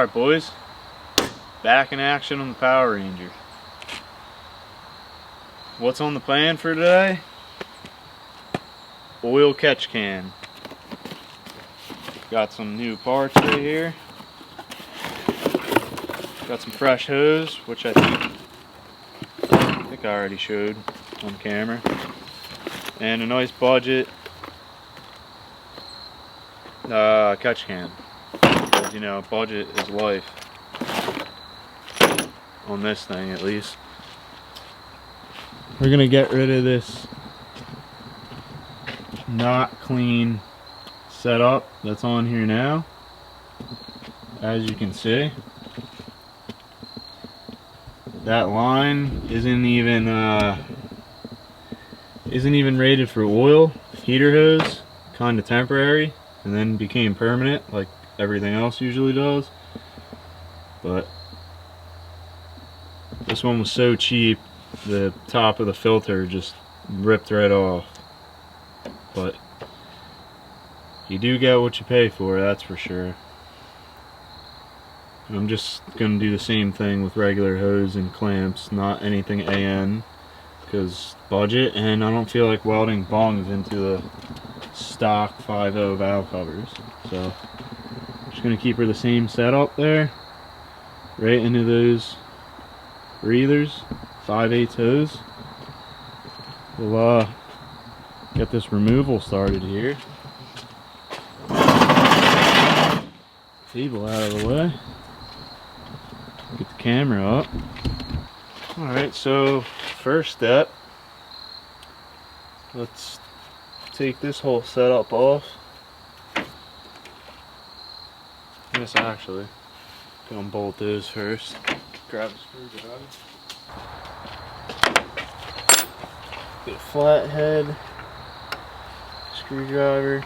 Alright boys, back in action on the Power Ranger. What's on the plan for today? Oil catch can. Got some new parts right here. Got some fresh hose, which I think I already showed on camera. And a nice budget catch can. Because, you know, budget is life. On this thing at least. We're gonna get rid of this not clean setup that's on here now. As you can see, that line isn't even rated for oil. Heater hose, kind of temporary, and then became permanent like everything else usually does. But this one was so cheap, the top of the filter just ripped right off. But you do get what you pay for, that's for sure. I'm just going to do the same thing with regular hose and clamps, not anything AN, because budget, and I don't feel like welding bungs into the stock 5.0 valve covers. So just going to keep her the same setup there, right into those breathers, 5/8 hose. We'll get this removal started here. Table out of the way. Get the camera up. Alright, so first step, let's take this whole setup off. Yes, actually, go and bolt those first. Grab a screwdriver. Get a flathead screwdriver.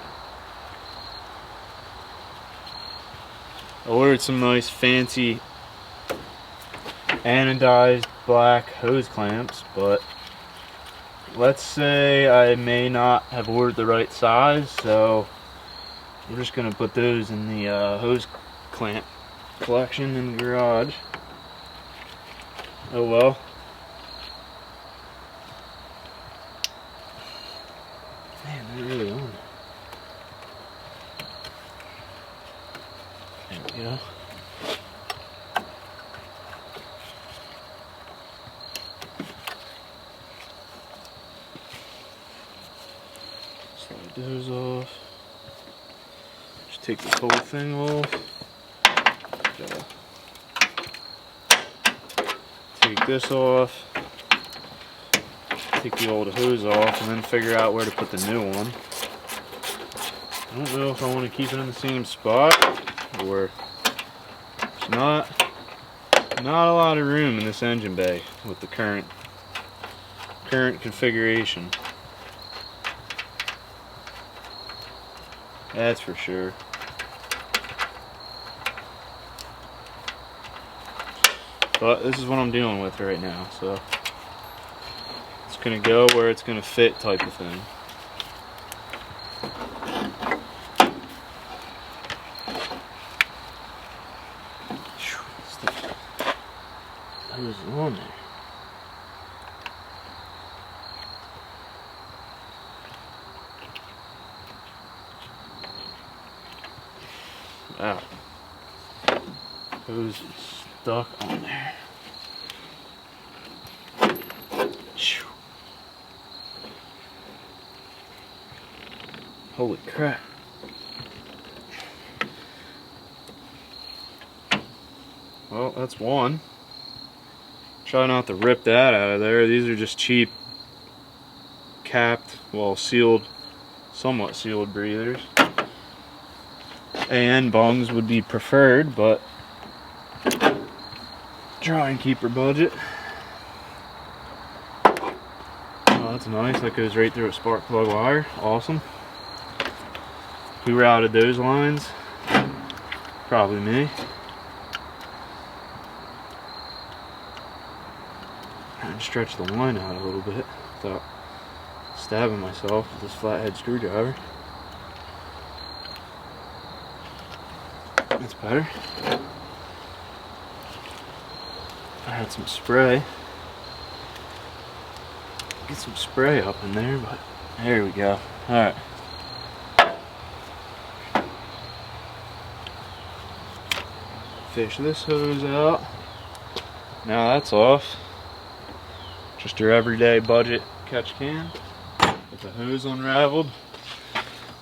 I ordered some nice fancy anodized black hose clamps, but let's say I may not have ordered the right size, so we're just gonna put those in the hose clamp collection in the garage. Oh well. Man, they're really on. There we go. Slide those off. Just take this whole thing off. Take this off. Take the old hose off and then figure out where to put the new one. I don't know if I want to keep it in the same spot or there's not a lot of room in this engine bay with the current configuration. That's for sure. But this is what I'm dealing with right now, so it's gonna go where it's gonna fit type of thing. Hose on there. Wow. Hose is stuck on there. Holy crap. Well, that's one. Try not to rip that out of there. These are just cheap, capped, well, sealed, somewhat sealed breathers. AN bungs would be preferred, but try and keep her budget. Oh, that's nice. That goes right through a spark plug wire. Awesome. Who routed those lines? Probably me. And stretch the line out a little bit without stabbing myself with this flathead screwdriver. That's better. I had some spray. Get some spray up in there, but there we go. Alright. Fish this hose out. Now that's off. Just your everyday budget catch can. Get the hose unraveled.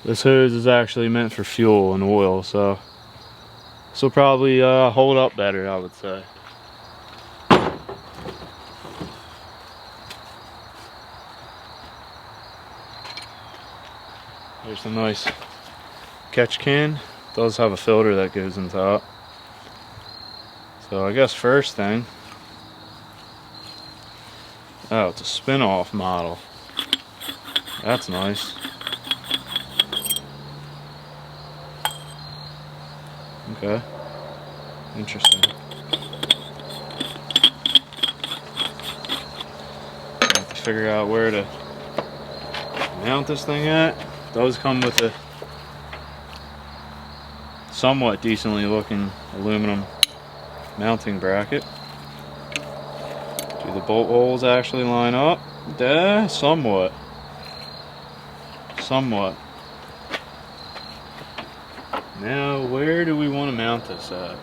This hose is actually meant for fuel and oil, so this will probably hold up better, I would say. There's a nice catch can. It does have a filter that goes in top. So I guess first thing, oh, it's a spin-off model. That's nice. Okay, interesting. I have to figure out where to mount this thing at. It does come with a somewhat decently looking aluminum mounting bracket. Do the bolt holes actually line up? Somewhat. Now, where do we want to mount this at?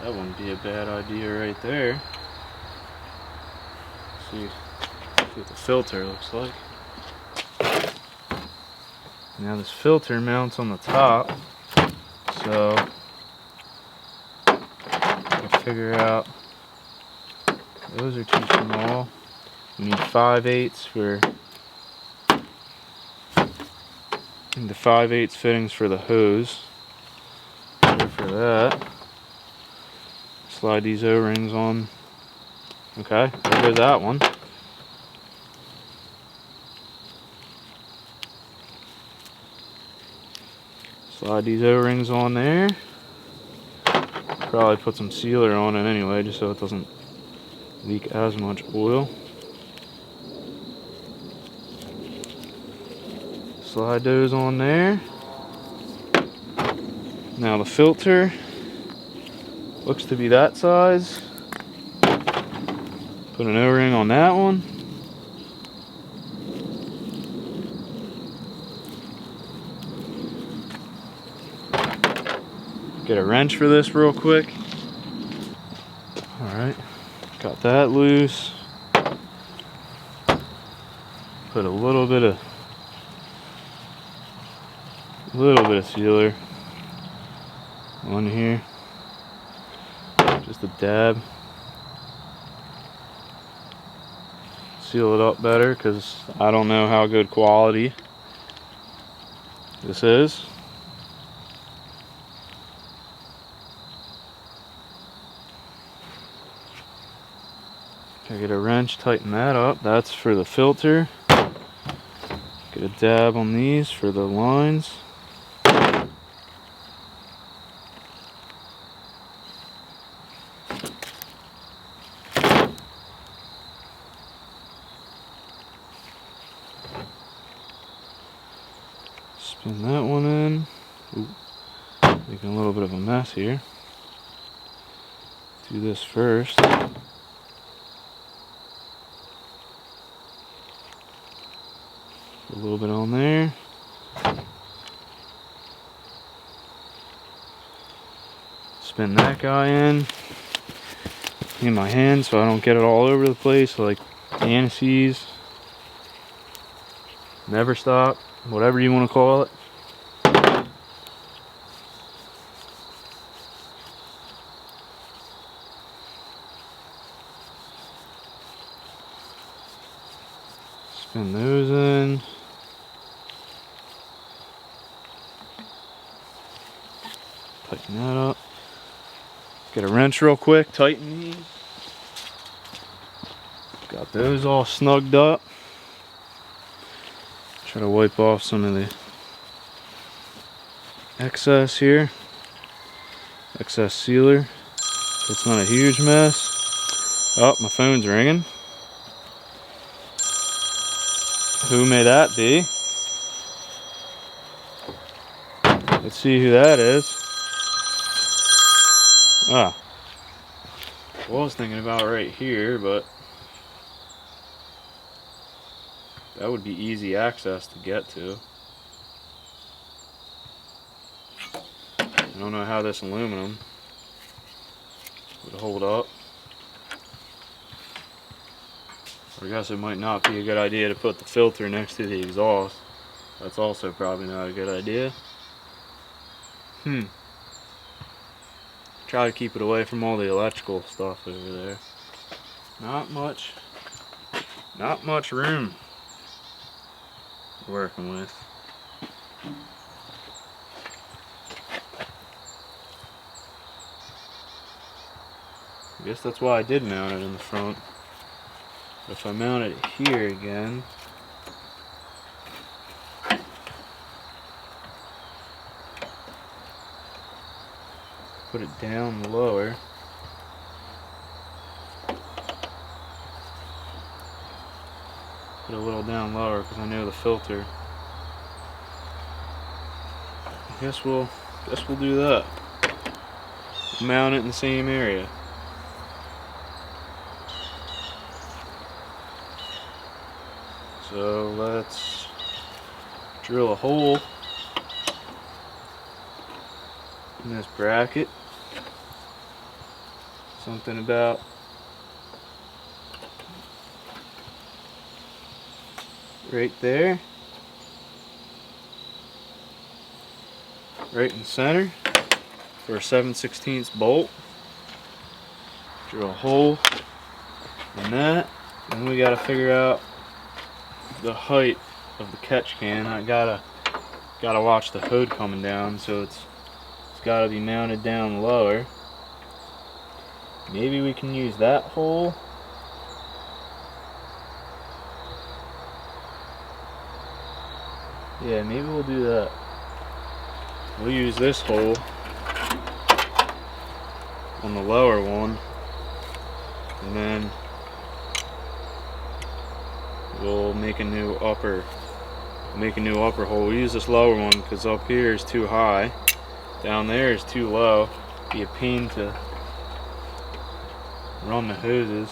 That wouldn't be a bad idea right there. See what the filter looks like. Now this filter mounts on the top, so I figure out those are too small. You need 5/8 for the 5/8 fittings for the hose. So for that, slide these O-rings on. Okay, there goes that one. Slide these O-rings on there. Probably put some sealer on it anyway, just so it doesn't leak as much oil. Slide those on there. Now the filter looks to be that size. Put an O-ring on that one. Get a wrench for this real quick. Alright, got that loose. Put a little bit of sealer on here. Just a dab. Seal it up better because I don't know how good quality this is. I get a wrench, tighten that up. That's for the filter. Get a dab on these for the lines. Spin that one in. Ooh, making a little bit of a mess here. Do this first. A little bit on there. Spin that guy in my hand so I don't get it all over the place like anise. Never stop, whatever you want to call it. Spin those in. Tighten that up. Get a wrench real quick, tighten these. Got those all snugged up. Try to wipe off some of the excess here. Excess sealer. It's not a huge mess. Oh, my phone's ringing. Who may that be? Let's see who that is. Ah. Well, I was thinking about right here, but that would be easy access to get to. I don't know how this aluminum would hold up. I guess it might not be a good idea to put the filter next to the exhaust. That's also probably not a good idea. Try to keep it away from all the electrical stuff over there. Not much room working with. I guess that's why I did mount it in the front. But if I mount it here again, put it down lower, put it a little down lower because I know the filter. I guess we'll do that. Mount it in the same area. So let's drill a hole in this bracket. Something about right there. Right in the center for a 7/16 bolt. Drill a hole in that. And we gotta figure out the height of the catch can. I gotta watch the hood coming down, so it's gotta be mounted down lower. Maybe we can use that hole. Yeah, maybe we'll do that. We'll use this hole on the lower one, and then we'll make a new upper hole. We'll use this lower one because up here is too high, down there is too low. Be a pain to run the hoses.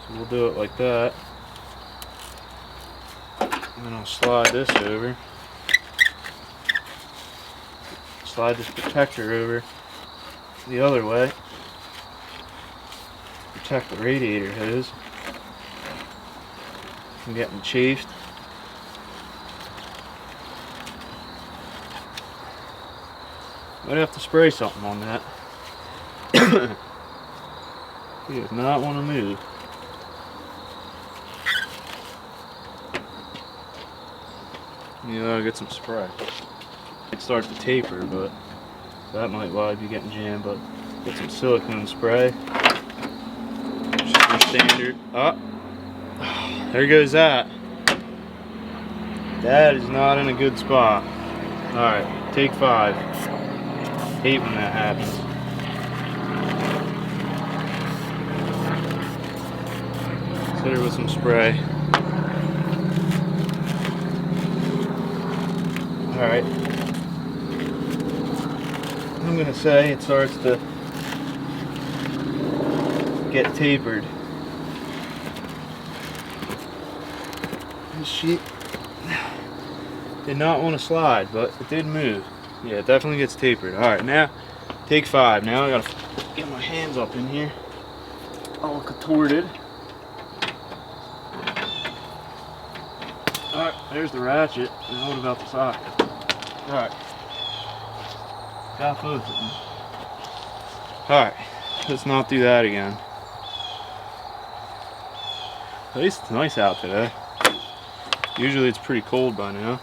So we'll do it like that, and then I'll slide this over, slide this protector over the other way, protect the radiator hose from getting chafed. Might have to spray something on that. He does not want to move. You gotta get some spray. It starts to taper, but that might why be getting jammed. But get some silicone spray. Just your standard. Oh, there goes that. That is not in a good spot. All right, take 5. Hate when that happens. Hit her with some spray. Alright. I'm gonna say it starts to get tapered. This sheet did not want to slide, but it did move. Yeah, it definitely gets tapered. Alright, now take 5. Now I gotta get my hands up in here, all contorted. Alright, there's the ratchet. Now what about the socket? Alright. Got both of them. Alright, let's not do that again. At least it's nice out today. Usually it's pretty cold by now.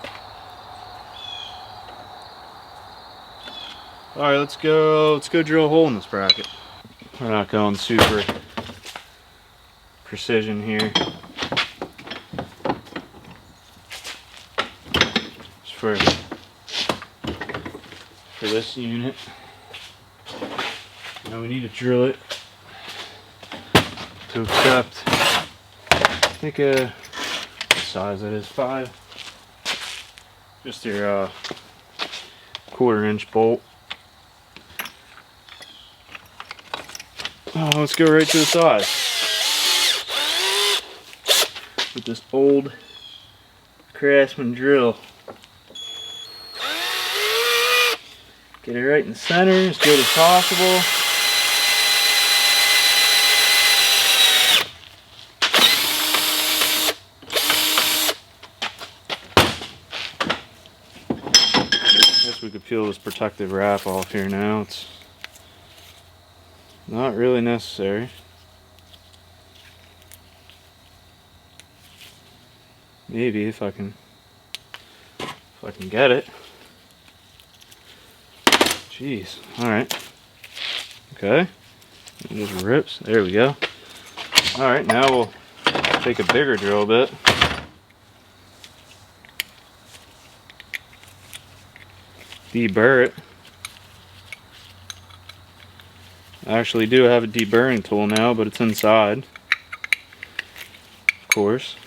Alright, let's go drill a hole in this bracket. We're not going super precision here. for this unit. Now we need to drill it to accept, I think what size that is, 5. Just your 1/4 inch bolt. Oh, let's go right to the size with this old Craftsman drill. Get it right in the center, as good as possible. Guess we could peel this protective wrap off here now. It's not really necessary. Maybe if I can get it. Jeez. Alright. Okay. It just rips. There we go. Alright, now we'll take a bigger drill bit. Deburr it. I actually do have a deburring tool now, but it's inside. Of course.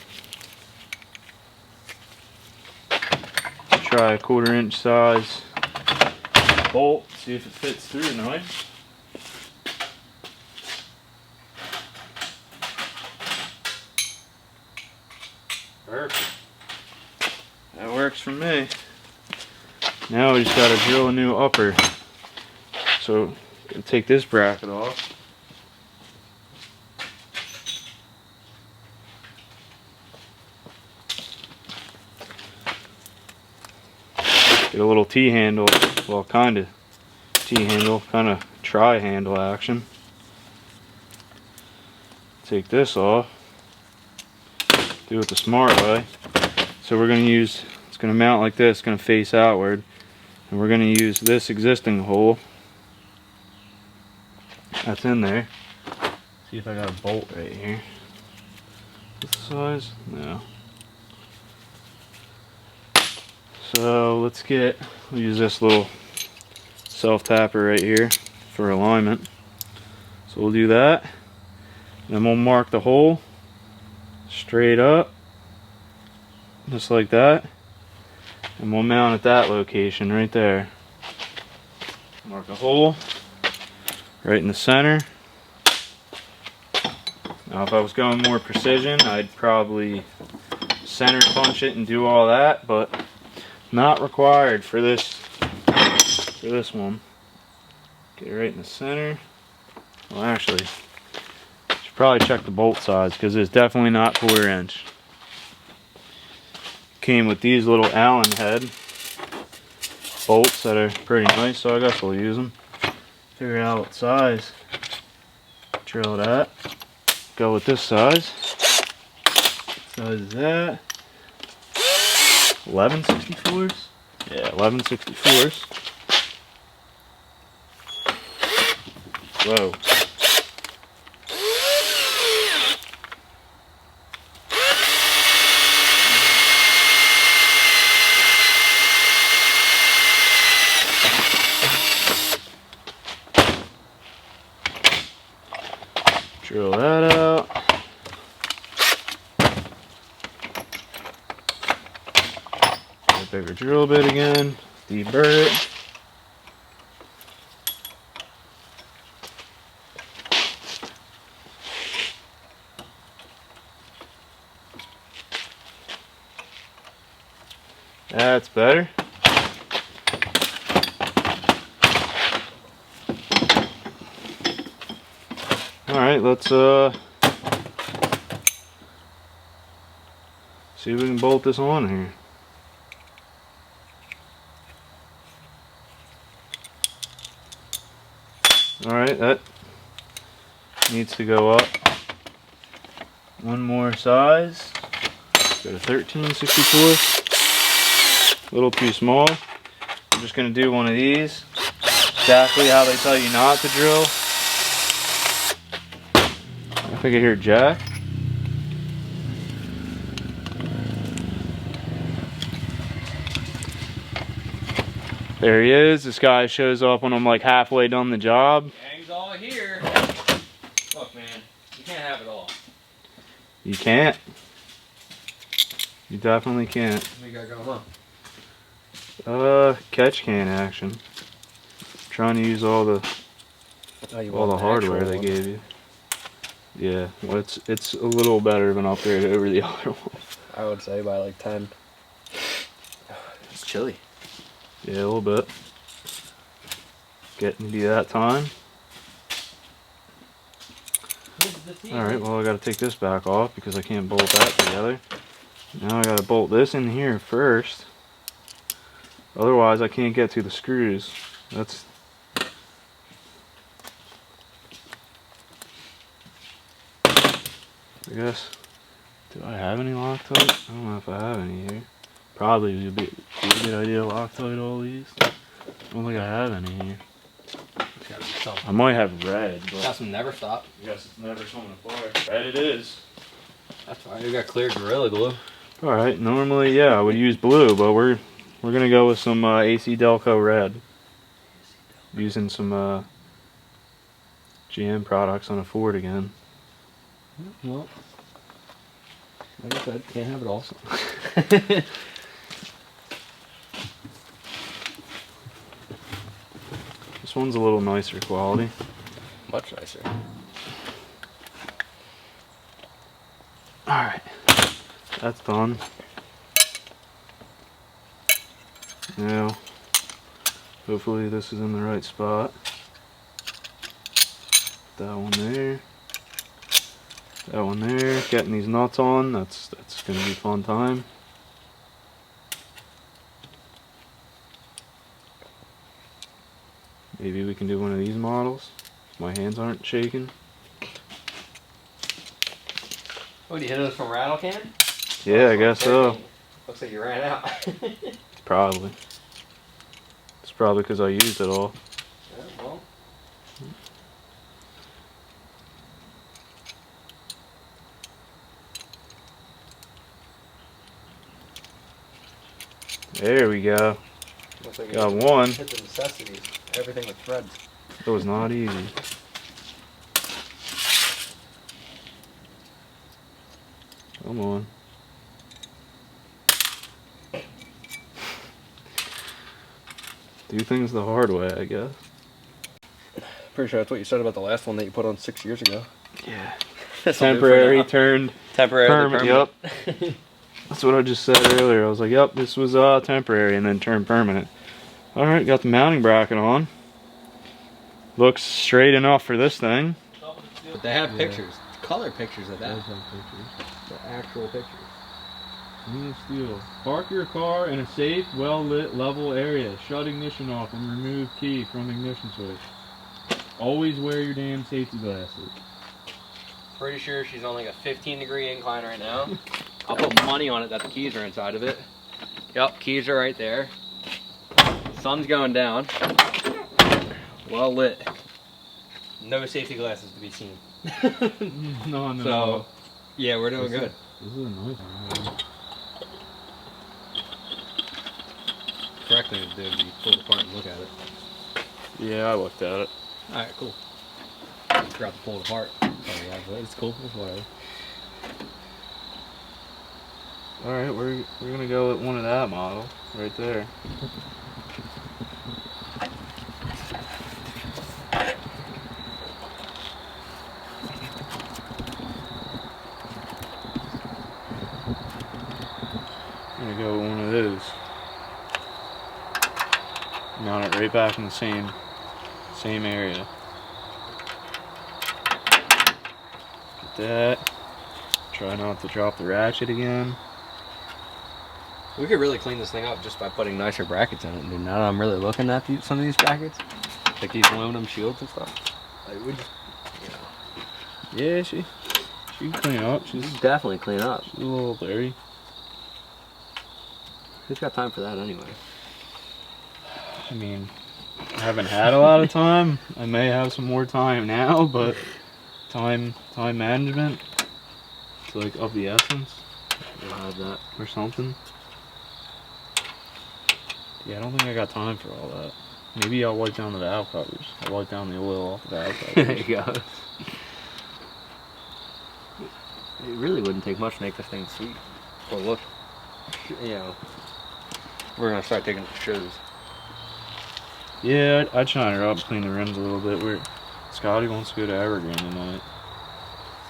Try a 1/4 inch size bolt, see if it fits through nice. Perfect. That works for me. Now we just gotta drill a new upper. So, gonna take this bracket off. Get a little T-handle, well, kind of T-handle, kind of tri-handle action. Take this off. Do it the smart way. So we're going to use, it's going to mount like this, it's going to face outward. And we're going to use this existing hole that's in there. See if I got a bolt right here. This size? No. So let's we'll use this little self-tapper right here for alignment. So we'll do that. Then we'll mark the hole straight up, just like that. And we'll mount at that location right there. Mark a hole right in the center. Now if I was going more precision, I'd probably center punch it and do all that, but not required for this one. Get it right in the center. Well, actually, should probably check the bolt size because it's definitely not 1/4 inch. Came with these little Allen head bolts that are pretty nice, so I guess we'll use them. Figure out what size. Drill that. Go with this size. What size is that? 11/64s? Yeah, 11/64s. Whoa. Drill that out. Get a bigger drill bit again. Deburr it. That's better. Alright, let's see if we can bolt this on here. Alright, that needs to go up one more size. Go to 13/64. A little too small. I'm just going to do one of these. Exactly how they tell you not to drill. I think I hear Jack. There he is. This guy shows up when I'm like halfway done the job. Gang's all here. Look, man, you can't have it all. You can't. You definitely can't. What you got going on? Catch can action. Trying to use all the hardware they gave you. Yeah, well, it's a little better of an upgrade over the other one. I would say by like 10. It's chilly. Yeah, a little bit. Getting to be that time. Alright, well I gotta take this back off because I can't bolt that together. Now I gotta bolt this in here first. Otherwise I can't get to the screws. That's... I guess... Do I have any Loctite? I don't know if I have any here. Probably would be a good idea to Loctite all these. I don't think I have any here. I might have red, but... Got some Never Stop. I guess it's never coming apart. Red it is. That's fine. You got clear Gorilla Glue. Alright, normally, yeah, I would use blue, but we're gonna go with some AC Delco red. Using some GM products on a Ford again. Well, like I said, can't have it all. This one's a little nicer quality. Much nicer. Alright, that's done. Now, hopefully this is in the right spot. That one there. That one there. Getting these nuts on, that's gonna be a fun time. Maybe we can do one of these models. My hands aren't shaking. What, you hit those from rattle can? Yeah, I guess so. Looks like you ran out. Probably. It's probably because I used it all. Yeah, well. There we go. Looks like Got one. hit the necessities. Everything with threads. It was not easy. Come on. Do things the hard way, I guess. Pretty sure that's what you said about the last one that you put on 6 years ago. Yeah. This'll do for Temporary now. turned Temporary. Yep. That's what I just said earlier. I was like, yep, this was temporary and then turned permanent. Alright, got the mounting bracket on. Looks straight enough for this thing. But they have pictures. Color pictures of that. The actual pictures. Stainless steel. Park your car in a safe, well-lit, level area. Shut ignition off and remove key from ignition switch. Always wear your damn safety glasses. Pretty sure she's on like a 15-degree incline right now. I'll put money on it that the keys are inside of it. Yep, keys are right there. Sun's going down. Well lit. No safety glasses to be seen. No. So, yeah, we're doing good. This is a nice one. Correct thing to do would be pull it apart and look at it. Yeah, I looked at it. Alright, cool. Forgot to pull it apart. Oh, yeah, but it's cool. It's whatever. Alright, we're gonna go with one of that model right there. I'm gonna go with one of those. Mount it right back in the same area. Get that. Try not to drop the ratchet again. We could really clean this thing up just by putting nicer brackets in it. Dude, now that I'm really looking at some of these brackets, like these aluminum shields and stuff, like we just, Yeah, she can clean up. She's definitely clean up. a little dirty. Who's got time for that anyway? I mean, I haven't had a lot of time. I may have some more time now, but time management, it's like of the essence. We'll have that. Or something. Yeah, I don't think I got time for all that. Maybe I'll wipe down the valve covers. I'll wipe down the oil off the valve There covers. you go. It really wouldn't take much to make this thing sweet. Or look, you know, we're gonna start taking shows. Yeah, I'd shine her up, clean the rims a little bit. Scotty wants to go to Evergreen tonight.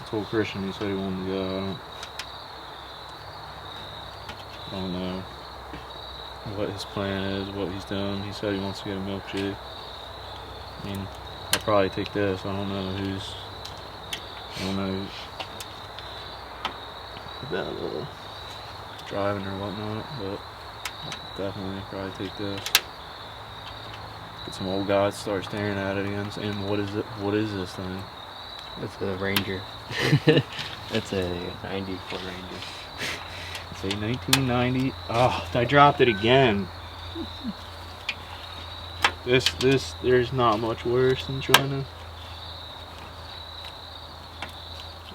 I told Christian he said he wanted to go. I don't know what his plan is, what he's doing. He said he wants to get a milk jig. I mean, I'll probably take this. I don't know about driving or whatnot, but definitely probably take this. Get some old guys start staring at it again, saying, "What is it? What is this thing?" It's a Ranger. It's a 90 Ford Ranger. It's a 1990. Oh, I dropped it again. There's not much worse than trying to.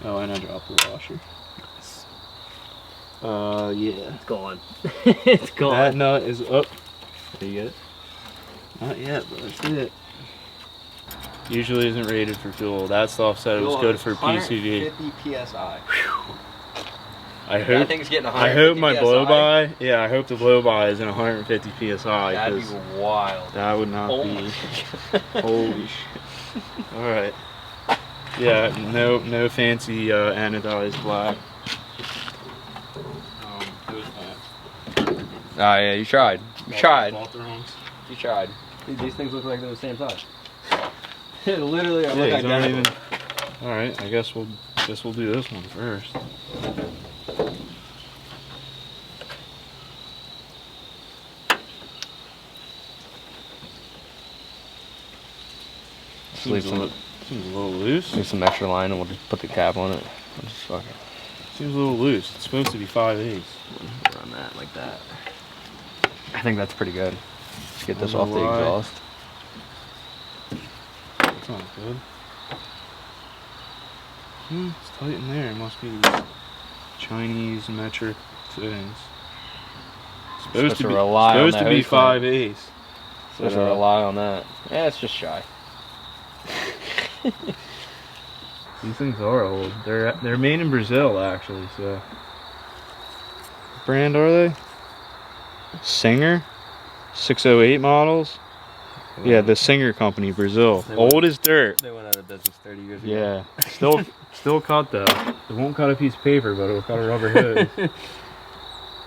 Oh, and I dropped the washer. Yeah. It's gone. It's gone. That nut is up. Did you get it? Not yet, but that's it. Usually isn't rated for fuel. That stuff said it was good for PCV. 150 psi. I That hope. thing's getting 150 I hope my PSI. blow by. Yeah, I hope the blow by is in 150 psi. That'd 'cause be wild. that would not Oh be. my Holy shit. Alright. Yeah, no fancy anodized black. Those pants. Oh yeah, you tried. You tried. Bought the wrongs. You tried. Dude, these things look like they're the same size. Literally, I Yeah, look these aren't identical. even. Alright, I guess we'll do this one first. Leave Seems a little loose. some extra line and we'll just put the cap on it. We'll just fucking Seems a little loose. It's supposed to be 5/8. run that like that. I think that's pretty good. Let's get this I off don't the know why. exhaust. That's not good. It's tight in there. It must be these Chinese metric fittings. Supposed to rely on supposed that to be hose clamp. 5/8. Supposed to rely on that. Yeah, it's just shy. These things are old. They're made in Brazil actually. So, what brand are they? Singer, 608 models. Yeah, the Singer company, Brazil. They went- Old as dirt. They went out of business 30 years ago. Yeah, still cut though. It won't cut a piece of paper, but it'll cut a rubber hose.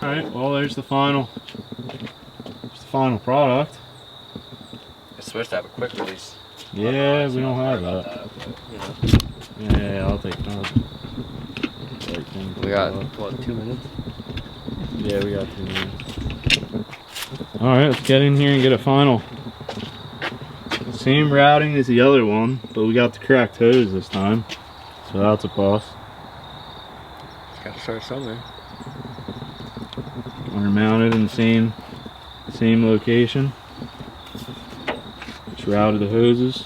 All right, well there's the final product. It's supposed to have a quick release. Yeah, we don't have Sorry that. about but, you know. Yeah, I'll take that. We got, what, 2 minutes? Yeah, we got 2 minutes. All right, let's get in here and get a final. Same routing as the other one, but we got the correct hose this time, so that's a plus. Got to start somewhere. We're mounted in the same location. Just routed the hoses.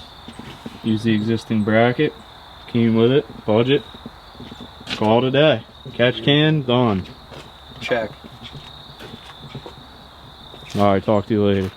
Use the existing bracket. Came with it. Budget. Call it a day. Catch can done. Check. All right. Talk to you later.